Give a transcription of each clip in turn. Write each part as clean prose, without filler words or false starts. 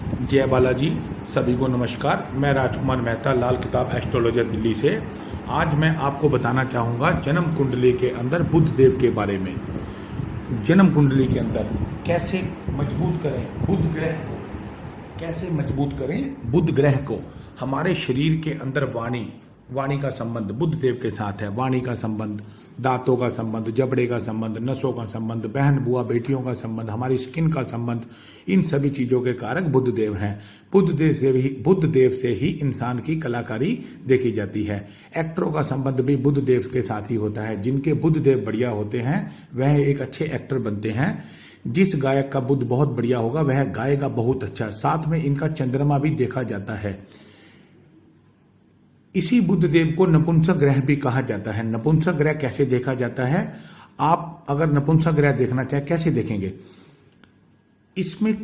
जय बालाजी। सभी को नमस्कार। मैं राजकुमार मेहता, लाल किताब एस्ट्रोलॉजर दिल्ली से। आज मैं आपको बताना चाहूँगा जन्म कुंडली के अंदर बुध देव के बारे में। जन्म कुंडली के अंदर कैसे मजबूत करें बुध ग्रह को, कैसे मजबूत करें बुध ग्रह को। हमारे शरीर के अंदर वाणी का संबंध बुध देव के साथ है। वाणी का संबंध, दांतों का संबंध, जबड़े का संबंध, नसों का संबंध, बहन बुआ बेटियों का संबंध, हमारी स्किन का संबंध, इन सभी चीजों के कारक बुध देव हैं। बुध देव से ही इंसान की कलाकारी देखी जाती है। एक्टरों का संबंध भी बुध देव के साथ ही होता है। जिनके बुध देव बढ़िया होते हैं वह एक अच्छे एक्टर बनते हैं। जिस गायक का बुध बहुत बढ़िया होगा वह गाएगा बहुत अच्छा। साथ में इनका चंद्रमा भी देखा जाता है। इसी बुध देव को नपुंसक ग्रह भी कहा जाता है। नपुंसक ग्रह कैसे देखा जाता है? आप अगर नपुंसक ग्रह देखना चाहे कैसे देखेंगे? इसमें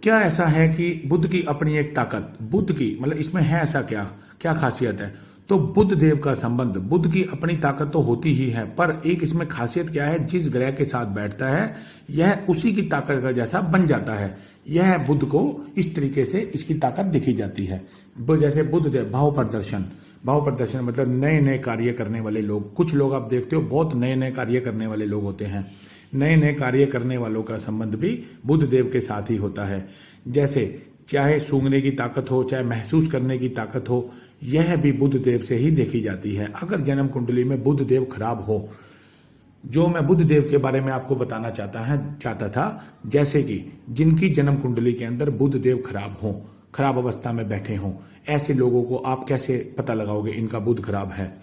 क्या ऐसा है कि बुध की अपनी एक ताकत, बुध की मतलब इसमें है ऐसा क्या क्या खासियत है? तो बुध देव का संबंध, बुध की अपनी ताकत तो होती ही है, पर एक इसमें खासियत क्या है, जिस ग्रह के साथ बैठता है यह उसी की ताकत का जैसा बन जाता है। यह बुध को इस तरीके से इसकी ताकत दिखी जाती है। जैसे बुध देव भाव प्रदर्शन मतलब नए नए कार्य करने वाले लोग। कुछ लोग आप देखते हो बहुत नए नए कार्य करने वाले लोग होते हैं। नए नए कार्य करने वालों का संबंध भी बुध देव के साथ ही होता है। जैसे चाहे सूंघने की ताकत हो, चाहे महसूस करने की ताकत हो, यह भी बुध देव से ही देखी जाती है। अगर जन्म कुंडली में बुध देव खराब हो, जो मैं बुध देव के बारे में आपको बताना चाहता था, जैसे कि जिनकी जन्म कुंडली के अंदर बुध देव खराब हो, खराब अवस्था में बैठे हों, ऐसे लोगों को आप कैसे पता लगाओगे इनका बुध खराब है?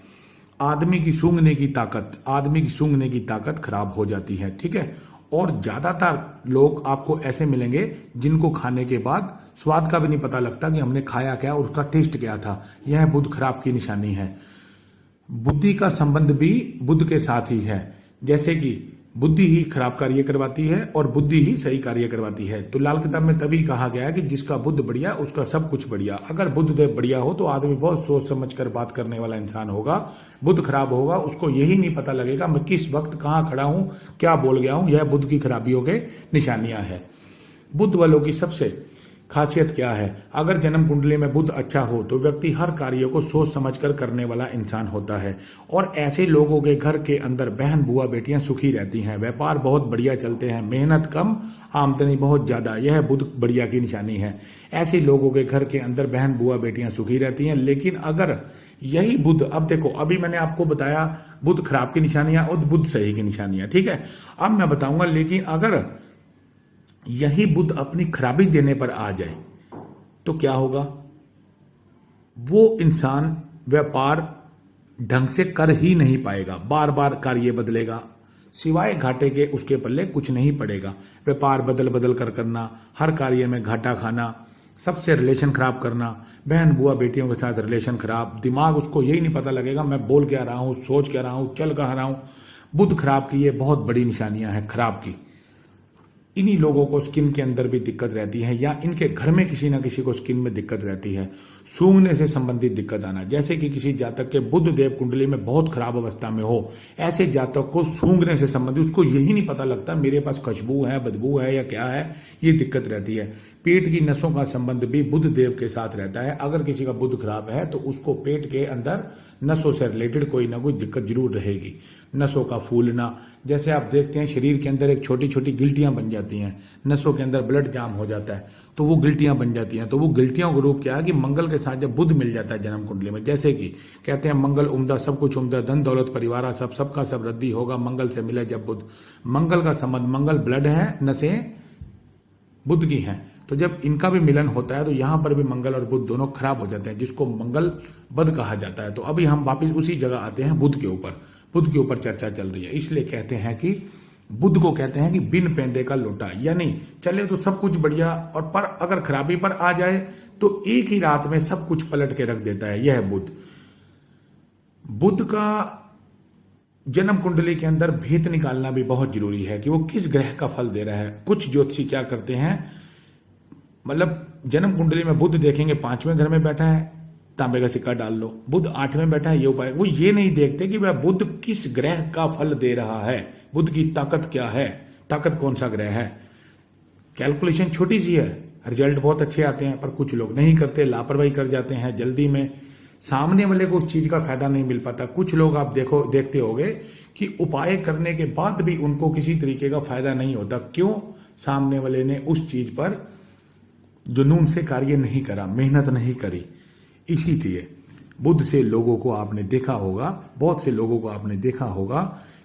आदमी की सूंघने की ताकत खराब हो जाती है, ठीक है। और ज्यादातर लोग आपको ऐसे मिलेंगे जिनको खाने के बाद स्वाद का भी नहीं पता लगता कि हमने खाया क्या और उसका टेस्ट क्या था। यह बुध खराब की निशानी है। बुद्धि का संबंध भी बुध के साथ ही है। जैसे कि बुद्धि ही खराब कार्य करवाती है और बुद्धि ही सही कार्य करवाती है। तो लाल किताब में तभी कहा गया है कि जिसका बुध बढ़िया उसका सब कुछ बढ़िया। अगर बुध देव बढ़िया हो तो आदमी बहुत सोच समझ कर बात करने वाला इंसान होगा। बुध खराब होगा, उसको यही नहीं पता लगेगा मैं किस वक्त कहाँ खड़ा हूं, क्या बोल गया हूं। यह बुध की खराबियों के निशानियां है। बुध वालों की सबसे खासियत क्या है? अगर जन्म कुंडली में बुध अच्छा हो तो व्यक्ति हर कार्य को सोच समझकर करने वाला इंसान होता है। और ऐसे लोगों के घर के अंदर बहन बुआ बेटियां सुखी रहती हैं। व्यापार बहुत बढ़िया चलते हैं। मेहनत कम, आमदनी बहुत ज्यादा। यह बुध बढ़िया की निशानी है। ऐसे लोगों के घर के अंदर बहन बुआ बेटियां सुखी रहती हैं। लेकिन अगर यही बुध, अब देखो अभी मैंने आपको बताया बुध खराब की निशानियां और बुध सही की निशानियां, ठीक है। अब मैं बताऊंगा लेकिन अगर यही बुध अपनी खराबी देने पर आ जाए तो क्या होगा? वो इंसान व्यापार ढंग से कर ही नहीं पाएगा। बार बार कार्य बदलेगा, सिवाय घाटे के उसके पल्ले कुछ नहीं पड़ेगा। व्यापार बदल बदल कर करना, हर कार्य में घाटा खाना, सबसे रिलेशन खराब करना, बहन बुआ बेटियों के साथ रिलेशन खराब, दिमाग उसको यही नहीं पता लगेगा मैं बोल क्या रहा हूं, सोच क्या रहा हूं, चल कहाँ रहा हूं। बुध खराब की ये बहुत बड़ी निशानियां हैं खराब की। इन्हीं लोगों को स्किन के अंदर भी दिक्कत रहती है या इनके घर में किसी ना किसी को स्किन में दिक्कत रहती है। सूंघने से संबंधित दिक्कत आना, जैसे कि किसी जातक के बुध देव कुंडली में बहुत खराब अवस्था में हो, ऐसे जातक को सूंघने से संबंधित उसको यही नहीं पता लगता मेरे पास खुशबू है, बदबू है या क्या है, ये दिक्कत रहती है। पेट की नसों का संबंध भी बुध देव के साथ रहता है। अगर किसी का बुध खराब है तो उसको पेट के अंदर नसों से रिलेटेड कोई ना कोई दिक्कत जरूर रहेगी। नसों का फूलना, जैसे आप देखते हैं शरीर के अंदर एक छोटी छोटी गिल्टियां बन जाती हैं, नसों के अंदर ब्लड जाम हो जाता है तो वो गिल्टियां बन जाती हैं। तो वो गिल्टियों का रूप क्या है कि मंगल के साथ जब बुध मिल जाता है जन्म कुंडली में, जैसे कि कहते हैं मंगल उम्दा, सब कुछ उम्दा, धन दौलत परिवार सबका सब रद्दी होगा मंगल से मिले जब बुध। मंगल का संबंध, मंगल ब्लड है, नसें बुध की हैं। तो जब इनका भी मिलन होता है तो यहां पर भी मंगल और बुध दोनों खराब हो जाते हैं, जिसको मंगल बद कहा जाता है। तो अभी हम वापिस उसी जगह आते हैं, बुध के ऊपर चर्चा चल रही है। इसलिए कहते हैं कि बुध को कहते हैं कि बिन पेंदे का लोटा, यानी चले तो सब कुछ बढ़िया और पर अगर खराबी पर आ जाए तो एक ही रात में सब कुछ पलट के रख देता है। यह बुध का जन्म कुंडली के अंदर भेद निकालना भी बहुत जरूरी है कि वो किस ग्रह का फल दे रहा है। कुछ ज्योतिषी क्या करते हैं, मतलब जन्म कुंडली में बुध देखेंगे 5वें घर में बैठा है, तांबे का सिक्का डाल लो। बुध 8वें बैठा है, ये उपाय। वो ये नहीं देखते कि वह बुध किस ग्रह का फल दे रहा है, बुध की ताकत क्या है, ताकत कौन सा ग्रह है। कैलकुलेशन छोटी सी है, रिजल्ट बहुत अच्छे आते हैं, पर कुछ लोग नहीं करते, लापरवाही कर जाते हैं जल्दी में, सामने वाले को उस चीज का फायदा नहीं मिल पाता। कुछ लोग आप देखते होंगे कि उपाय करने के बाद भी उनको किसी तरीके का फायदा नहीं होता। क्यों? सामने वाले ने उस चीज पर जुनून से कार्य नहीं करा, मेहनत नहीं करी। इसीलिए बुध से लोगों को आपने देखा होगा, बहुत से लोगों को आपने देखा होगा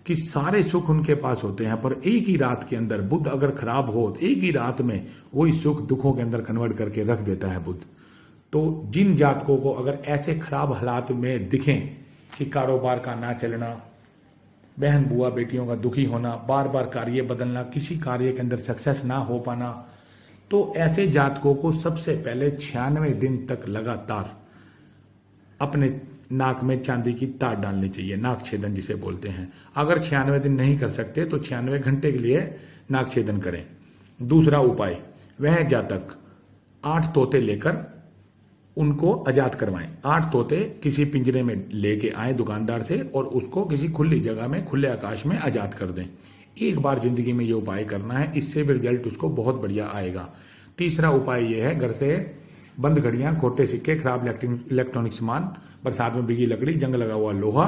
कि सारे सुख उनके पास होते हैं, पर एक ही रात के अंदर बुध अगर खराब हो तो एक ही रात में वही सुख दुखों के अंदर कन्वर्ट करके रख देता है बुध। तो जिन जातकों को अगर ऐसे खराब हालात में दिखें कि कारोबार का ना चलना, बहन बुआ बेटियों का दुखी होना, बार बार कार्य बदलना, किसी कार्य के अंदर सक्सेस ना हो पाना, तो ऐसे जातकों को सबसे पहले 96 दिन तक लगातार अपने नाक में चांदी की तार डालनी चाहिए, नाक छेदन जिसे बोलते हैं। अगर 96 दिन नहीं कर सकते तो 96 घंटे के लिए नाक छेदन करें। दूसरा उपाय, वह जातक 8 तोते लेकर उनको आजाद करवाएं। 8 तोते किसी पिंजरे में लेके आए दुकानदार से और उसको किसी खुली जगह में, खुले आकाश में आजाद कर दें। एक बार जिंदगी में ये उपाय करना है, इससे भी रिजल्ट उसको बहुत बढ़िया आएगा। तीसरा उपाय ये है, घर से बंद घड़ियां, खोटे सिक्के, खराब इलेक्ट्रॉनिक सामान, बरसात में भीगी लकड़ी, जंग लगा हुआ लोहा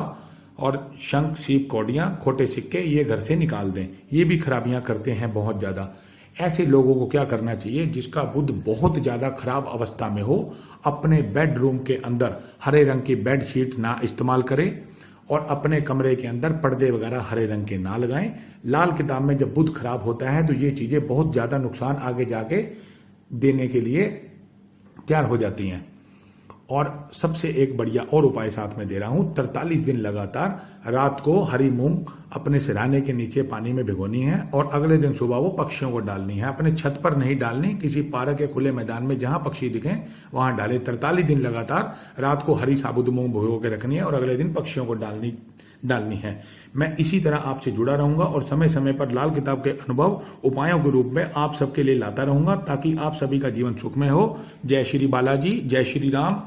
और शंख, सीप, कौड़ियां, खोटे सिक्के, ये घर से निकाल दें। ये भी खराबियां करते हैं बहुत ज्यादा। ऐसे लोगों को क्या करना चाहिए? जिसका बुध बहुत ज्यादा खराब अवस्था में हो, अपने बेडरूम के अंदर हरे रंग की बेडशीट ना इस्तेमाल करें और अपने कमरे के अंदर पर्दे वगैरह हरे रंग के ना लगाएं। लाल किताब में जब बुध खराब होता है तो ये चीजें बहुत ज्यादा नुकसान आगे जाके देने के लिए तैयार हो जाती हैं। और सबसे एक बढ़िया और उपाय साथ में दे रहा हूं, 43 दिन लगातार रात को हरी मूंग अपने सिरहाने के नीचे पानी में भिगोनी है और अगले दिन सुबह वो पक्षियों को डालनी है। अपने छत पर नहीं डालनी, किसी पार्क या खुले मैदान में जहां पक्षी दिखें वहां डालें। 43 दिन लगातार रात को हरी साबुत मूंग भिगो के रखनी है और अगले दिन पक्षियों को डालनी है। मैं इसी तरह आपसे जुड़ा रहूंगा और समय समय पर लाल किताब के अनुभव उपायों के रूप में आप सबके लिए लाता रहूंगा ताकि आप सभी का जीवन सुखमय हो। जय श्री बालाजी, जय श्री राम।